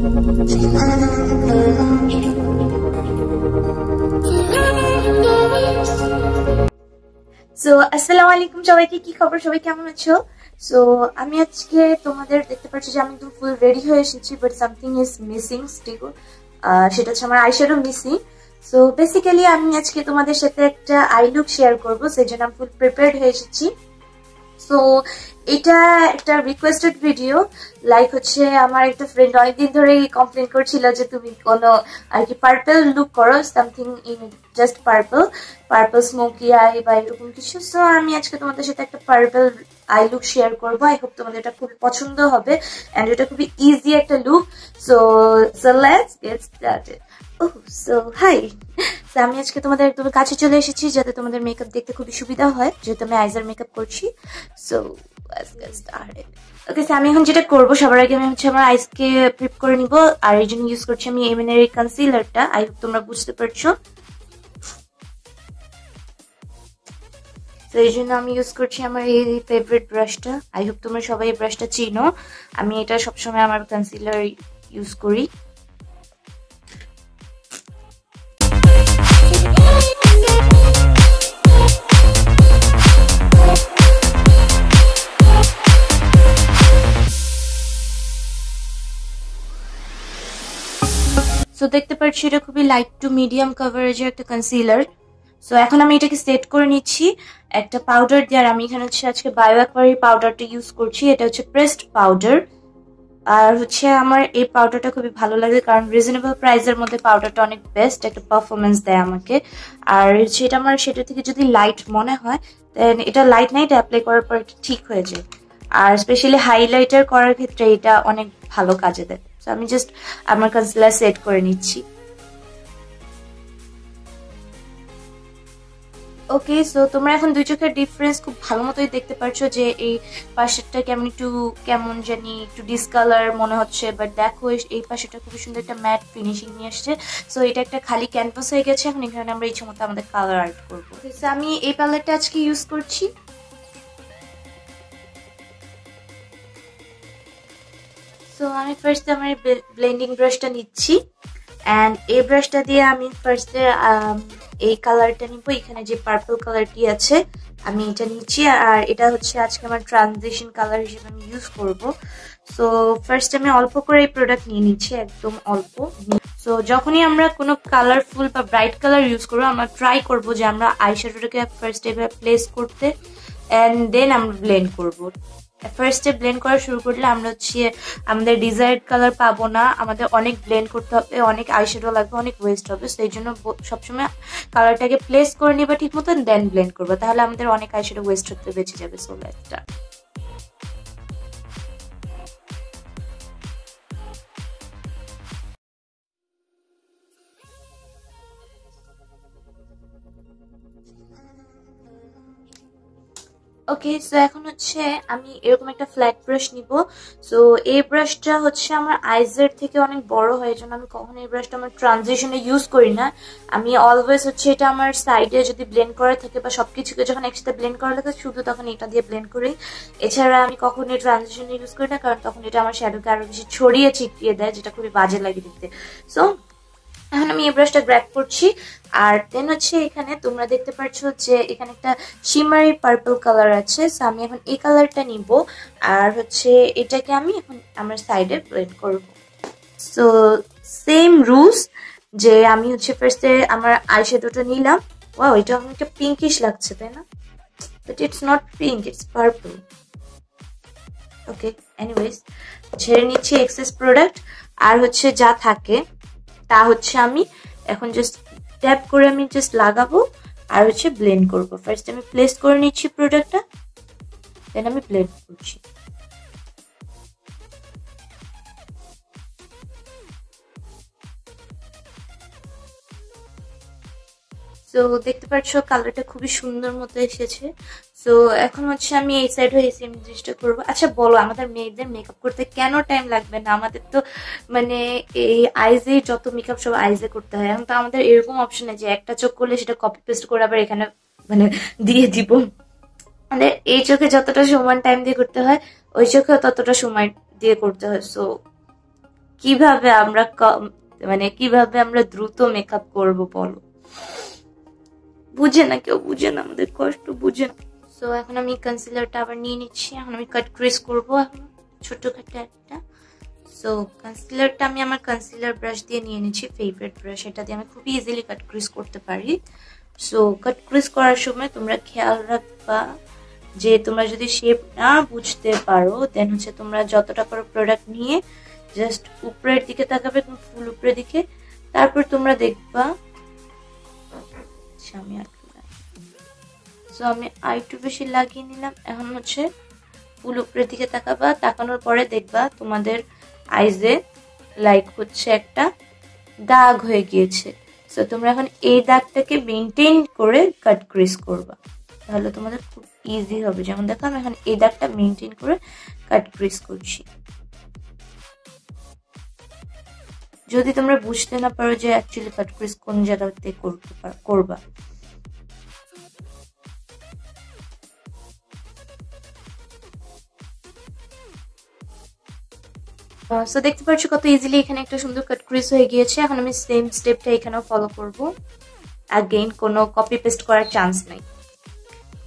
So আসসালামু আলাইকুম সবাইকে, কি খবর? সবাই কেমন আছো? সো আমি আজকে তোমাদের দেখতে পাচ্ছি যে আমি একদম ফুল রেডি হয়ে এসেছি, but something is missing still. সেটা হচ্ছে আমার আইশ্যাডো মিসিং। সো বেসিক্যালি আমি আজকে তোমাদের সাথে একটা আই লুক শেয়ার করবো, সেই জন্য আমি ফুল প্রিপেয়ার্ড হয়ে এসেছি। সো এটা একটা রিকোয়েস্টেড ভিডিও। লাইক হচ্ছে আমার একটা ফ্রেন্ড অনেকদিন ধরেই কমপ্লেন করছিল যে তুমি কোনো আর কি পার্পল লুক করো, something in just purple smoky I বা এরকম কিছু। সো আমি আজকে তোমাদের সাথে একটা পার্পল আই লুক শেয়ার করবো। আই হোপ তোমাদের এটা খুব পছন্দ হবে, অ্যান্ড এটা খুবই ইজি একটা look. So let's get started. So hi, আমি আজকে তোমাদের একদম কাছে চলে এসেছি যাতে তোমাদের মেকআপ দেখতে খুবই সুবিধা হয়, যেহেতু আমি আইজার মেকআপ করছি। So let's get started. Okay, আমি এখন যেটা করবো, সবার আগে আমি হচ্ছে আমার আইসকে প্রিপ করে নিব, আর এই জন্য ইউজ করছি আমি এমএনএর এই কনসিলারটা। আই হোপ তোমরা বুঝতে পারছো। তো এই জন্য আমি ইউজ করছি আমার এই ফেভারিট ব্রাশটা। আই হোপ তোমরা সবাই এই ব্রাশটা চিনো। আমি এটা সবসময় আমার কনসিলার ইউজ করি। সো দেখতে পাচ্ছি এটা খুবই লাইট টু মিডিয়াম কভারেজের একটা কনসিলার। সো এখন আমি এটাকে সেট করে নিচ্ছি একটা পাউডার দিয়ে। আর আমি এখানে হচ্ছে আজকে বায়ো অ্যাকোয়ারি পাউডারটা ইউজ করছি। এটা হচ্ছে প্রেসড পাউডার। আর হচ্ছে আমার এই পাউডারটা খুবই ভালো লাগে, কারণ রিজনেবল প্রাইসের মধ্যে পাউডারটা অনেক বেস্ট একটা পারফরমেন্স দেয় আমাকে। আর সেটা আমার সেটা থেকে যদি লাইট মনে হয়, দেন এটা লাইট নাইট অ্যাপ্লাই করার পর ঠিক হয়ে যায়। আর স্পেশালি হাইলাইটার করার ক্ষেত্রে এটা অনেক ভালো কাজে দেয়। তো আমি জাস্ট আমার কনসিলার সেট করে নিচ্ছি। ওকে, সো তোমরা এখন দুই চোখের ডিফারেন্স খুব ভালো মতোই দেখতে পাচ্ছ যে এই পাশেরটা কেমন জানি একটু ডিসকালার মনে হচ্ছে, বাট দেখো এই পাশেটা খুবই সুন্দর একটা ম্যাট ফিনিশিং নিয়ে আসছে। সো এটা একটা খালি ক্যানভাস হয়ে গেছে। এখন এখানে আমরা ইচ্ছে মতো আমাদের কালার আর্ট করবো। আমি এই প্যালেটটা আজকে ইউজ করছি। সো আমি ফার্স্টে আমার ব্লেন্ডিং ব্রাশটা নিচ্ছি, অ্যান্ড এই ব্রাশটা দিয়ে আমি ফার্স্টে এই কালারটা নিব। এখানে যে পার্পল কালারটি আছে আমি এটা নিচ্ছি, আর এটা হচ্ছে আজকে আমার ট্রানজিশন কালার হিসেবে আমি ইউজ করব। সো ফার্স্ট আমি অল্প করে এই প্রোডাক্ট নিয়ে নিচ্ছি, একদম অল্প। সো যখনই আমরা কোনো কালারফুল বা ব্রাইট কালার ইউজ করবো, আমরা ট্রাই করবো যে আমরা আইশ্যাডোটাকে ফার্স্ট এভাবে প্লেস করতে, অ্যান্ড দেন আমরা ব্লেন্ড করবো। ফার্স্টে ব্লেন্ড করা শুরু করলে আমরা হচ্ছে আমাদের ডিজায়ার্ড কালার পাবো না, আমাদের অনেক ব্লেন্ড করতে হবে, অনেক আইশ্যাডো লাগবে, অনেক ওয়েস্ট হবে। সেই জন্য সবসময় কালারটাকে প্লেস করে নিবা ঠিক মতো, দেন ব্লেন্ড করবো, তাহলে আমাদের অনেক আইশ্যাডো ওয়েস্ট হতে বেঁচে যাবে। So let's start. Okay, so এখন হচ্ছে আমি এরকম একটা ফ্ল্যাট ব্রাশ নিব। সো এই ব্রাশটা হচ্ছে আমার আইজের থেকে অনেক বড় হয়, জন্য আমি কখনো এই ব্রাশটা আমার ট্রানজিশনে ইউজ করি না। আমি অলওয়েজ হচ্ছে এটা আমার সাইডে যদি ব্লেন্ড করা থাকে বা সবকিছুকে যখন একসাথে ব্লেন্ড করা লাগে শুধু তখন এটা দিয়ে ব্লেন্ড করি। এছাড়া আমি কখনো এই ট্রানজিশনে ইউজ করি না, কারণ তখন এটা আমার শ্যাডোকে আরো বেশি ছড়িয়ে ছিটিয়ে দেয়, যেটা খুবই বাজে লাগে দেখতে। সো এখন আমি এই ব্রাশটা গ্র্যাব করছি, আর দেন হচ্ছে এখানে তোমরা দেখতে পাচ্ছ যে এখানে একটা শিমারি পার্পল কালার আছে। সো আমি এখন এই কালারটা নিব, আর হচ্ছে এটাকে আমি এখন আমার সাইডে ব্লেন্ড করব। সো সেম রুলস, যে আমি হচ্ছে ফার্স্টে আমার আইশ্যাডোটা নিলাম। ওয়াও, এটা অনেকটা পিঙ্কিশ লাগছে, তাই না? But it's not pink, it's purple. Okay, anyways ছেড়ে নিচ্ছি এক্সেস প্রোডাক্ট, আর হচ্ছে যা থাকে তা হচ্ছে আমি এখন জাস্ট ট্যাপ করে আমি জাস্ট লাগাবো, আর হচ্ছে ব্লেন্ড করবো। ফার্স্ট আমি প্লেস করে নিচ্ছি প্রোডাক্টটা, দেন আমি ব্লেন্ড করছি। সো দেখতে পাচ্ছ কালারটা খুবই সুন্দর মতো এসেছে। সো এখন হচ্ছে আমি এই সাইড হয়ে সেম জিনিসটা করবো। আচ্ছা বলো, আমাদের মেয়েদের মেকআপ করতে কেন টাইম লাগবে না? আমাদের তো মানে এই আইজে যত মেকআপ সব আইজে করতে হয়। এখন তো আমাদের এরকম অপশন আছে যে একটা চোখ করলে সেটা কপি পেস্ট করে আবার এখানে মানে দিয়ে দিব। মানে এই চোখে যতটা সমান টাইম দিয়ে করতে হয়, ওই চোখেও ততটা সময় দিয়ে করতে হয়। সো কিভাবে আমরা মানে কিভাবে আমরা দ্রুত মেকআপ করব বলো, বুঝে না, কেউ বুঝে না, আমাদের কষ্ট বুঝে না। সো এখন আমি কনসিলারটা আবার নিয়ে নিচ্ছি, এখন আমি কাট ক্রিজ করবো এখন ছোটখাটো একটা। সো কনসিলারটা আমি আমার কনসিলার ব্রাশ দিয়ে নিয়ে নিচ্ছি, ফেভারিট ব্রাশ, এটা দিয়ে আমি খুব ইজিলি কাট ক্রিজ করতে পারি। সো কাট ক্রিজ করার সময় তোমরা খেয়াল রাখবা যে তোমরা যদি শেপ না বুঝতে পারো দেন হচ্ছে তোমরা যতটা পারো প্রোডাক্ট নিয়ে জাস্ট উপরের দিকে তাকাবে, ফুল উপরের দিকে, তারপর তোমরা দেখবা। আমি আর একটু বেশি লাগিয়ে নিলাম। এখন হচ্ছে ফুল উপরের দিকে তাকাবা, তাকানোর পরে দেখবা তোমাদের আইজে লাইক হচ্ছে একটা দাগ হয়ে গিয়েছে। সো তোমরা এখন এই দাগটাকে মেনটেন করে কাট ক্রিজ করবা, তাহলে তোমাদের খুব ইজি হবে। যেমন দেখো আমি এখন এই দাগটা মেনটেন করে কাট ক্রিজ করছি। যদি তোমরা বুঝতে না পারো যে অ্যাকচুয়ালি কাট ক্রিজ কোন জায়গাতে করবা। সো দেখতে পাচ্ছ কত ইজিলি এখানে একটা সুন্দর কাট ক্রিজ হয়ে গিয়েছে। এখন আমি সেম স্টেপটা এখানেও ফলো করব, अगेन কোনো কপি পেস্ট করার চান্স নাই।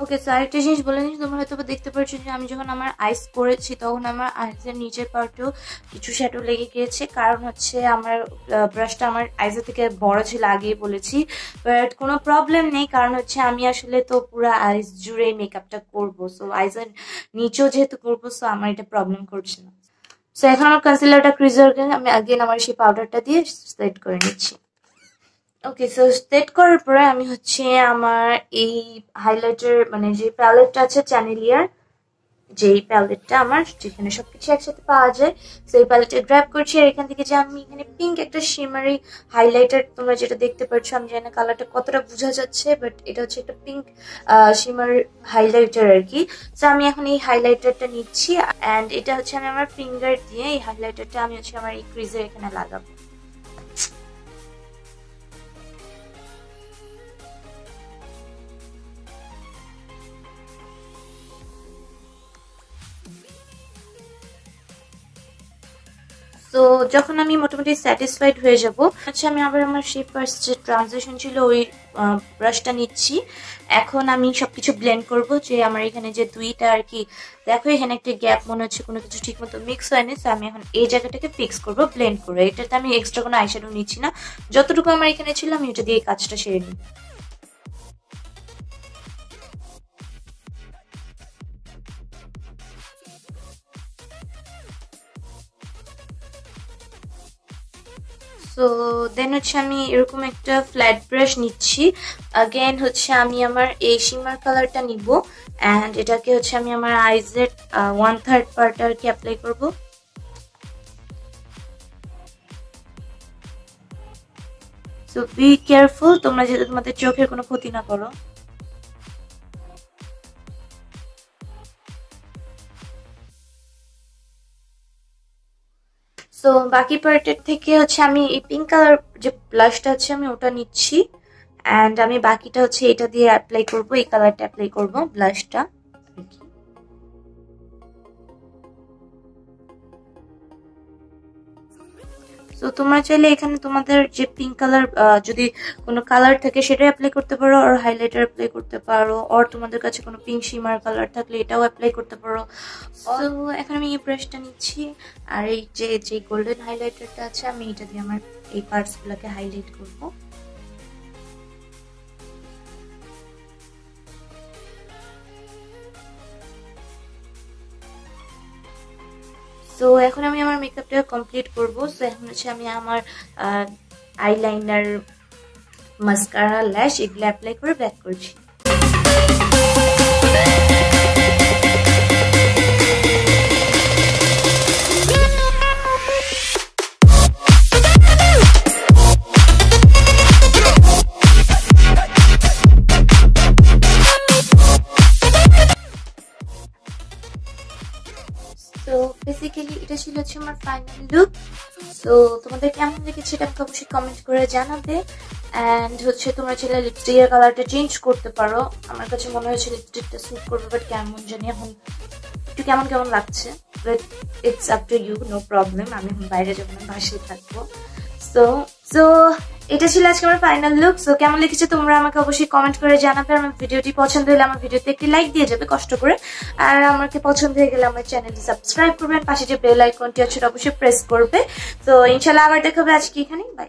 ওকে, সো আরেকটা জিনিস বলে নিচ্ছি, তোমরা হয়তো দেখতে পাচ্ছ যে আমি যখন আমার আইস করেছি তখন আমার আইসের নিচের পার্টেও কিছু শ্যাডো লেগে গিয়েছে, কারণ হচ্ছে আমার ব্রাশটা আমার আইসের থেকে বড় ছিল, আগেই বলেছি। বাট কোনো প্রবলেম নেই, কারণ হচ্ছে আমি আসলে তো পুরো আইস জুড়ে মেকআপটা করবো, সো আইসের নিচেও যেহেতু করবো, সো আমার এটা প্রবলেম করছে না। সো এখন আমার কনসিলারটা ক্রিজার আমি আগেন আমার সেই পাউডারটা দিয়ে সেট করে নিচ্ছি। ওকে, সো সেট করার পরে আমি হচ্ছে আমার এই হাইলাইটার মানে যে প্যালেটটা আছে চ্যানেলিয়ার, যেই প্যালেটটা আমার যেখানে সবকিছু একসাথে পাওয়া যায়, সেই প্যালেটটা গ্র্যাব করছি। আর এখান থেকে যে আমি এখানে পিঙ্ক একটা শিমারি হাইলাইটার, তোমরা যেটা দেখতে পাচ্ছ, আমি জানি না কালারটা কতটা বোঝা যাচ্ছে, বাট এটা হচ্ছে একটা পিঙ্ক শিমার হাইলাইটার আর কি। সো আমি এখন এই হাইলাইটারটা নিচ্ছি, অ্যান্ড এটা হচ্ছে আমি আমার ফিঙ্গার দিয়ে এই হাইলাইটারটা আমি হচ্ছে আমার এই ক্রিজের এখানে লাগাবো। তো যখন আমি মোটামুটি স্যাটিসফাইড হয়ে যাব, আচ্ছা আমি আবার আমার সেই ফার্স্ট যে ট্রানজিশন ছিল ওই ব্রাশটা নিচ্ছি। এখন আমি সবকিছু ব্লেন্ড করব, যে আমার এখানে যে দুইটা আর কি দেখো এখানে একটা গ্যাপ মনে হচ্ছে, কোনো কিছু ঠিক মতো মিক্স হয়নি। তো আমি এখন এই জায়গাটাকে ফিক্স করব ব্লেন্ড করে। এটাতে আমি এক্সট্রা কোনো আইশ্যাডো নিচ্ছি না, যতটুকু আমার এখানে ছিল আমি এটা দিয়ে কাজটা সেরে নিই। সো দেন হচ্ছে আমি এরকম একটা ফ্ল্যাট ব্রাশ নিচ্ছি। अगेन হচ্ছে আমি আমার এই শিমার কালারটা নিব, অ্যান্ড এটাকে হচ্ছে আমি আমার আইজের 1/3 পার্ট আর কি অ্যাপ্লাই করব। সো বি কেয়ারফুল, তোমরা যাতে তোমাদের চোখের কোনো ক্ষতি না করো। সো বাকি পার্টের থেকে হচ্ছে আমি এই পিঙ্ক কালার যে ব্লাশটা আছে আমি ওটা নিচ্ছি, অ্যান্ড আমি বাকিটা হচ্ছে এটা দিয়ে অ্যাপ্লাই করব, এই কালারটা অ্যাপ্লাই করব ব্লাশটা। সো তোমরা চাইলে এখানে তোমাদের যে পিঙ্ক কালার যদি কোনো কালার থাকে সেটা অ্যাপ্লাই করতে পারো, আর হাইলাইটার অ্যাপ্লাই করতে পারো, আর তোমাদের কাছে কোনো পিঙ্ক শিমার কালার থাকলে এটাও অ্যাপ্লাই করতে পারো। সো এখন আমি এই ব্রাশটা নিচ্ছি, আর এই যে গোল্ডেন হাইলাইটারটা আছে আমি এটা দিয়ে আমার এই পার্টসগুলোকে হাইলাইট করবো। সো এখন আমি আমার মেকআপটা কমপ্লিট করব। সো এখন হচ্ছে আমি আমার আইলাইনার, মাস্কারা, ল্যাশ এগুলো অ্যাপ্লাই করে ব্যাক করছি। তো বেসিক্যালি এটা ছিল হচ্ছে আমার ফাইনাল লুক। সো তোমাদের কেমন লেগেছে এটা আমাকে অবশ্যই কমেন্ট করে জানাবে। অ্যান্ড হচ্ছে তোমরা চাইলে লিপস্টিকের কালারটা চেঞ্জ করতে পারো। আমার কাছে মনে হয়েছে লিপস্টিকটা স্যুট করবে, বাট কেমন জানি এখন একটু কেমন কেমন লাগছে। But it's up to you, no problem. আমি এখন বাইরে যাবো না, বাসায় থাকবো। সো সো এটা ছিল আজকে আমার ফাইনাল লুক। সো কেমন লেগেছে তোমরা আমাকে অবশ্যই কমেন্ট করে জানাবে। আমার ভিডিওটি পছন্দ হলে আমার ভিডিওতে একটি লাইক দিয়ে যাবে কষ্ট করে, আর আমাকে পছন্দ হয়ে গেলে আমার চ্যানেলটি সাবস্ক্রাইব করবেন, পাশে যে বেল আইকনটি আছে অবশ্যই প্রেস করবে। তো ইনশাল্লাহ আবার দেখা হবে আজকে এখানে, বাই।